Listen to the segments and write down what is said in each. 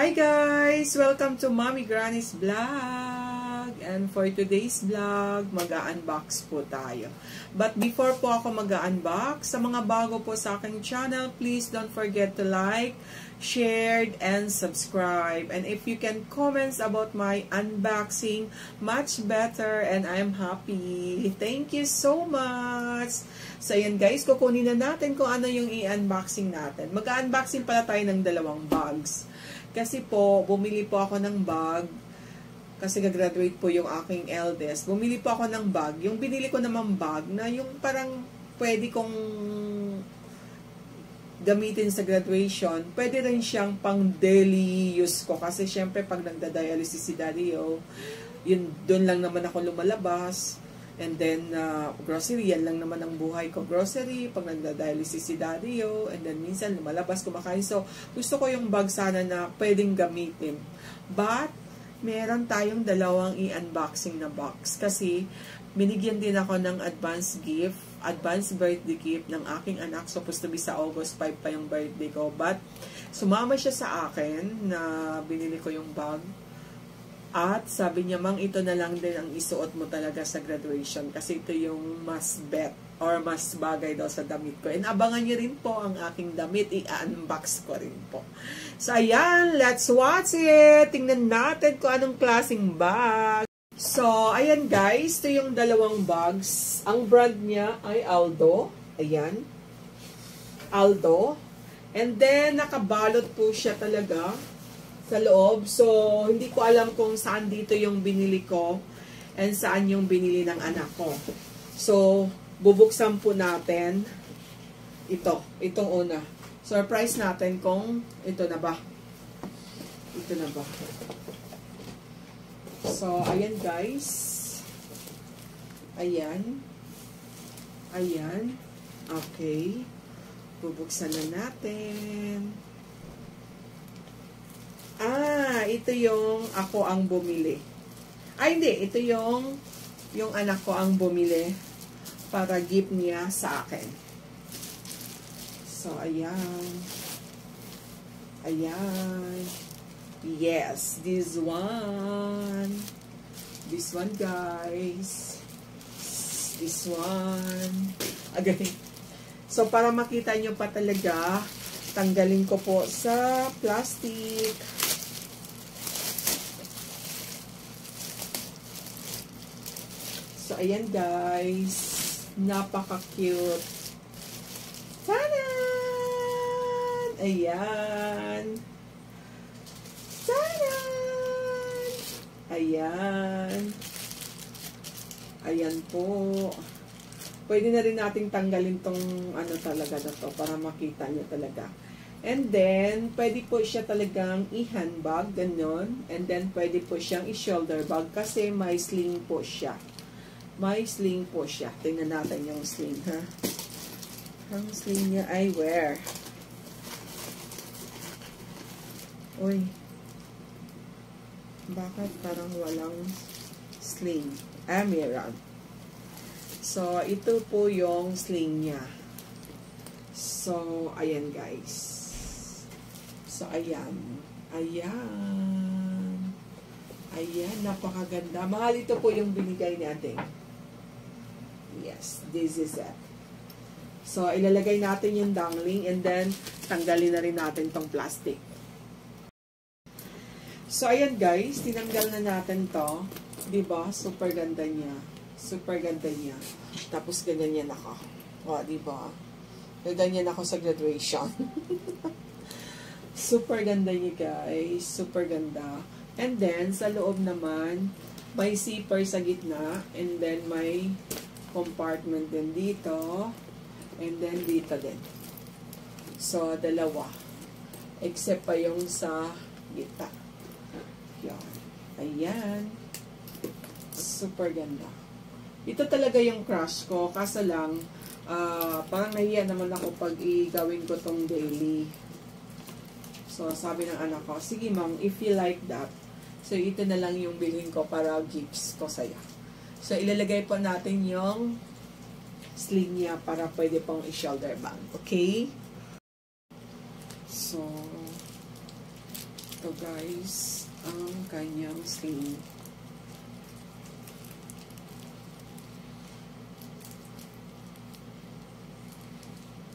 Hi guys! Welcome to Mommy Granny's Vlog! And for today's vlog, mag-unbox po tayo. But before po ako mag-unbox, sa mga bago po sa aking channel, please don't forget to like, share, and subscribe. And if you can comment about my unboxing, much better and I'm happy. Thank you so much! So ayan guys, kukunin na natin kung ano yung i-unboxing natin. Mag-unboxing pala tayo ng dalawang bags. Kasi po, bumili po ako ng bag. Kasi gagraduate po yung aking eldest. Bumili po ako ng bag. Yung binili ko naman bag na yung parang pwede kong gamitin sa graduation. Pwede rin siyang pang daily use ko. Kasi syempre pag nagda-dialysis si Daddy yun, doon lang naman ako lumalabas. And then, grocery, yan lang naman ang buhay ko. Grocery, pag nagda-dialysis si Daddy and then minsan lumalabas, kumakain. So, gusto ko yung bag sana na pwedeng gamitin. But, meron tayong dalawang i-unboxing na box. Kasi, binigyan din ako ng advance gift, advance birthday gift ng aking anak. Supposed to be sa August 5 pa yung birthday ko. But, sumama siya sa akin na binili ko yung bag. At sabi niya, Mang, ito na lang din ang isuot mo talaga sa graduation kasi ito yung mas bet or mas bagay daw sa damit ko. And abangan niyo rin po ang aking damit. I-unbox ko rin po. So, ayan. Let's watch it. Tingnan natin kung anong klaseng bag. So, ayan guys. Ito yung dalawang bags. Ang brand niya ay Aldo. Ayan. Aldo. And then, nakabalot po siya talaga sa loob. So, hindi ko alam kung saan dito yung binili ko and saan yung binili ng anak ko. So, bubuksan po natin ito. Itong una. Surprise natin kung ito na ba. Ito na ba. So, ayan guys. Ayan. Ayan. Okay. Bubuksan na natin. Ito yung ako ang bumili. Hindi. Ito yung anak ko ang bumili para gift niya sa akin. So, ayan. Ayan. Yes, this one. This one, guys. This one. Again. So, para makita nyo pa talaga, tanggalin ko po sa plastic. So, ayan guys. Napaka-cute. Taran! Ayan. Taran! Ayan. Ayan po. Pwede na rin nating tanggalin tong ano talaga na to para makita nyo talaga. And then, pwede po siya talagang i-handbag, ganun. And then, pwede po siyang i-shoulder bag kasi may sling po siya. May sling po siya. Tingnan natin yung sling, ha? Ang sling niya ay where? Uy. Bakit parang walang sling? Meron. So, ito po yung sling niya. So, ayan guys. So, ayan. Ayan. Ayan, napakaganda. Mahal ito po yung binigay natin. Yes, this is it. So, ilalagay natin yung dangling and then, tanggalin na rin natin tong plastic. So, ayan guys, tinanggal na natin to. Diba? Super ganda niya. Super ganda niya. Tapos, ganyan ako. O, diba? Ganyan ako sa graduation. Super ganda niya guys. Super ganda. And then, sa loob naman, may zipper sa gitna. And then, may compartment din dito. And then, dito din. So, dalawa. Except pa yung sa gitna. Yan. Ayan. Super ganda. Ito talaga yung crush ko. Kaso lang, parang nahiya naman ako pag i-gawin ko tong daily. So, sabi ng anak ko, sige ma'am, if you like that, so ito na lang yung bilhin ko para gifts ko sa'yo. So, ilalagay po natin yung sling niya para pwede pong i-shoulder bag. Okay? So, Ito guys, ang kanyang sling.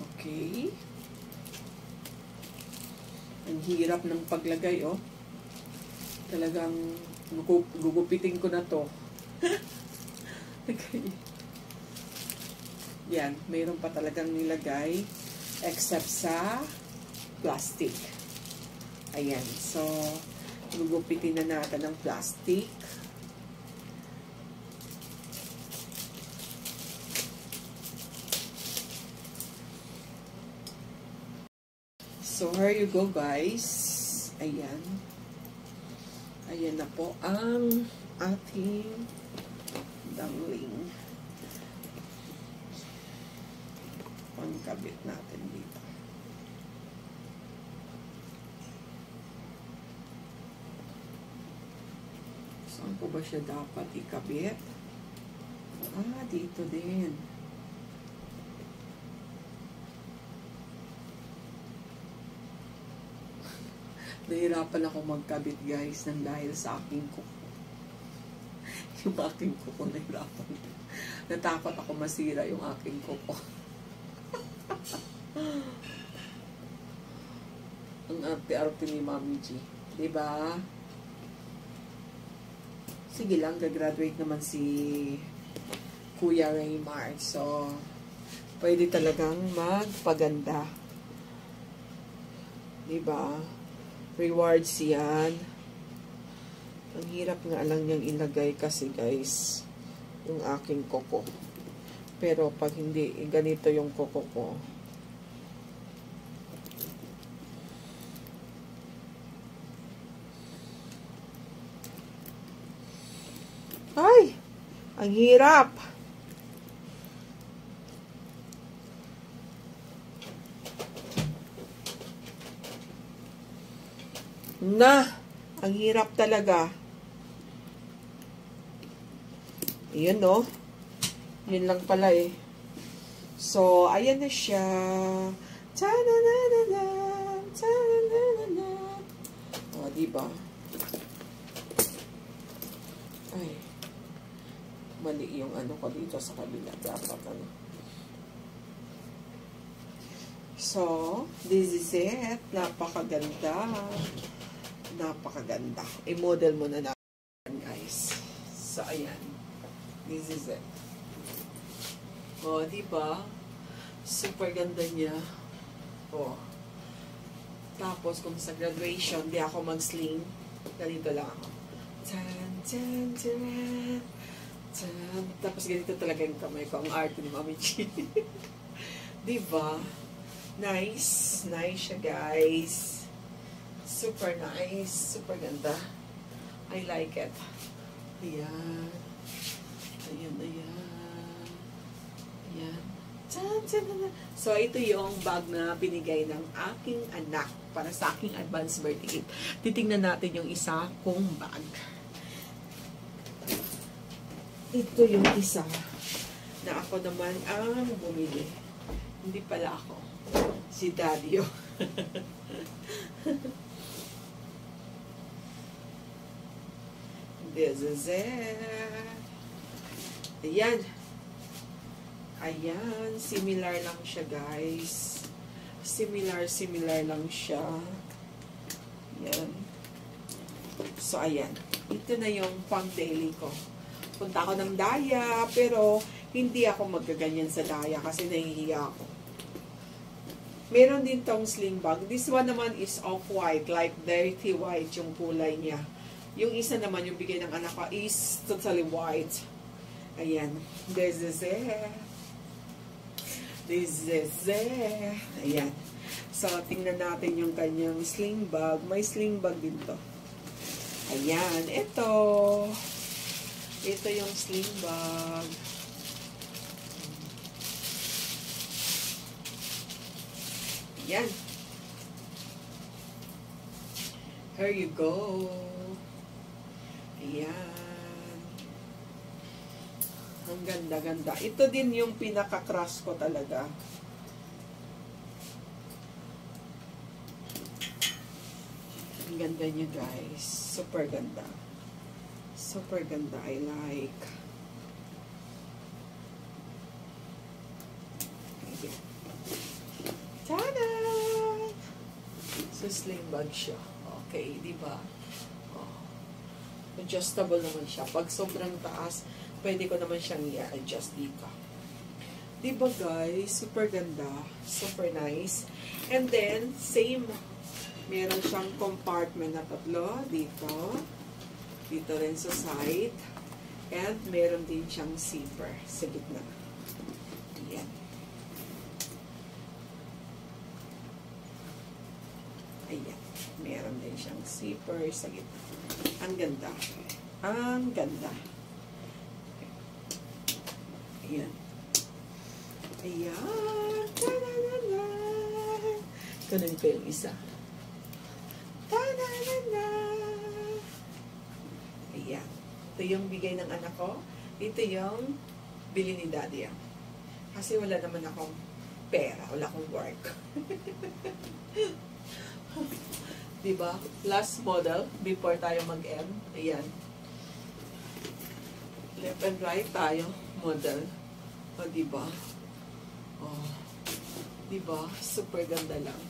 Okay. Ang hirap ng paglagay, oh. Talagang gugupitin ko na to. Okay. Yan, mayroon pa talagang nilagay except sa plastic. Ayan, so gugupitin na natin ng plastic. So, here you go guys. Ayan. Ayan na po ang ating dumpling. Pangkabit natin dito. Saan po ba siya dapat ikabit? Ah, dito din. Nahirapan ako magkabit guys nang dahil sa aking kuko. Yung aking kuko nahirapan. Natakot ako masira yung aking kuko. Ang arte-arte ni Mami G. Diba? Sige lang, gagraduate naman si Kuya Raymar. So, pwede talagang magpaganda. Diba? Rewards yan. Ang hirap nga lang niyang ilagay kasi guys, yung aking kuko. Pero pag hindi, ganito yung kuko ko. Ay! Ang hirap! Na, ang hirap talaga. Ayan, no? Yun lang pala eh. So, ayan na siya. Ta-da-da-da-da! Ta-da-da-da-da! O, diba? Ay. Mali yung ano ko dito sa kabila. Dapat ano. So, this is it. Napakaganda. Napakaganda. I-model muna natin, guys. So, ayan. This is it. O, diba? Super ganda niya. O. Tapos, kung sa graduation, di ako mag-sling. Ganito lang ako. Tan, tan, tan, tan. Tapos, ganito talaga yung kamay ko. Ang art ni Mami G. Diba? Nice. Nice siya, guys. Super nice. Super ganda. I like it. Ayan. Ayan, ayan. Ayan. So, ito yung bag na binigay ng aking anak para sa aking advance birthday gift. Titingnan natin yung isa kong bag. Ito yung isa na ako naman ang bumili. Hindi pala ako. Si Daddy. This is it. Ayan. Ayan. Similar lang siya, guys. Similar lang siya. Ayan. So, ayan. Ito na yung pang daily ko. Punta ako ng daya, pero hindi ako magaganyan sa daya kasi nahihiya ako. Meron din tong sling bag. This one naman is off-white, like dirty white yung kulay niya. Yung isa naman, yung bigay ng anak ko, is totally white. Ayan. This is it. This is it. Ayan. So, tingnan natin yung kanyang sling bag. May sling bag din to. Ayan. Ito. Ito yung sling bag. Ayan. Here you go. Ayan. Ang ganda-ganda. Ito din yung pinaka-crush ko talaga. Ang ganda niya, guys. Super ganda. Super ganda. I like. Tada! So, sling bag siya. Okay, di ba? Oh. Adjustable naman siya. Pag sobrang taas, pwede ko naman siyang i-adjust dito. Di ba, guys? Super ganda. Super nice. And then, same. Meron siyang compartment na tatlo dito. Dito rin sa side. And meron din siyang zipper sa gitna. Ayan. Ayan. Meron din siyang zipper sa gitna. Ang ganda. Ang ganda. Ayan. Ayan. Ta-da-da-da. Ganun ko yung isa. Ta-da-da-da. Ayan. Ito yung bigay ng anak ko. Ito yung bili ni Daddy. Kasi wala naman akong pera. Wala akong work. Diba? Last model before tayo mag-end. Ayan. Left and right tayo. Model. O, diba? O. Diba? Super ganda lang.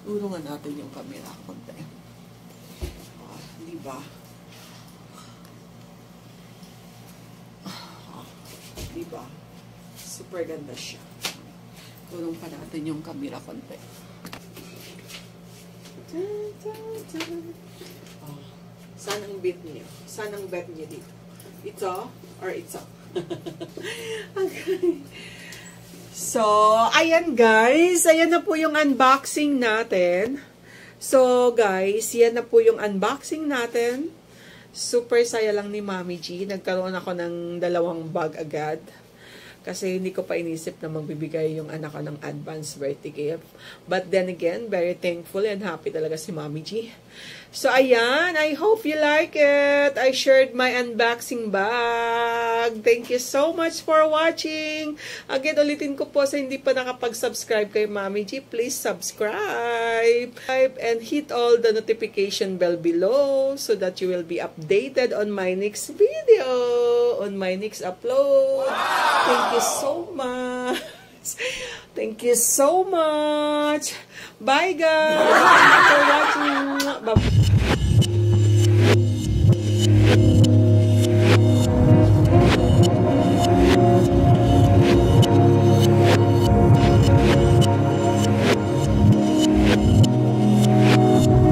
Urungan natin yung camera. Konti. O, diba? O, diba? Super ganda siya. Urong pa natin yung camera konti. Oh, saan ang bet niyo? Saan ang bet niyo dito? Ito or ito? Okay. So, ayan guys. Ayan na po yung unboxing natin. So, guys, yan na po yung unboxing natin. Super saya lang ni Mami G. Nagkaroon ako ng 2 bag agad. Kasi hindi ko pa inisip na magbibigay yung anak ko ng advance birthday gift. But then again, very thankful and happy talaga si Mami G. So, ayan. I hope you like it. I shared my unboxing bag. Thank you so much for watching. Again, ulitin ko po sa hindi pa nakapag-subscribe kay Mami G. Please subscribe. And hit all the notification bell below so that you will be updated on my next video. On my next upload. Wow! Thank you so much. Thank you so much. Bye, guys. Thank you for watching. Bye.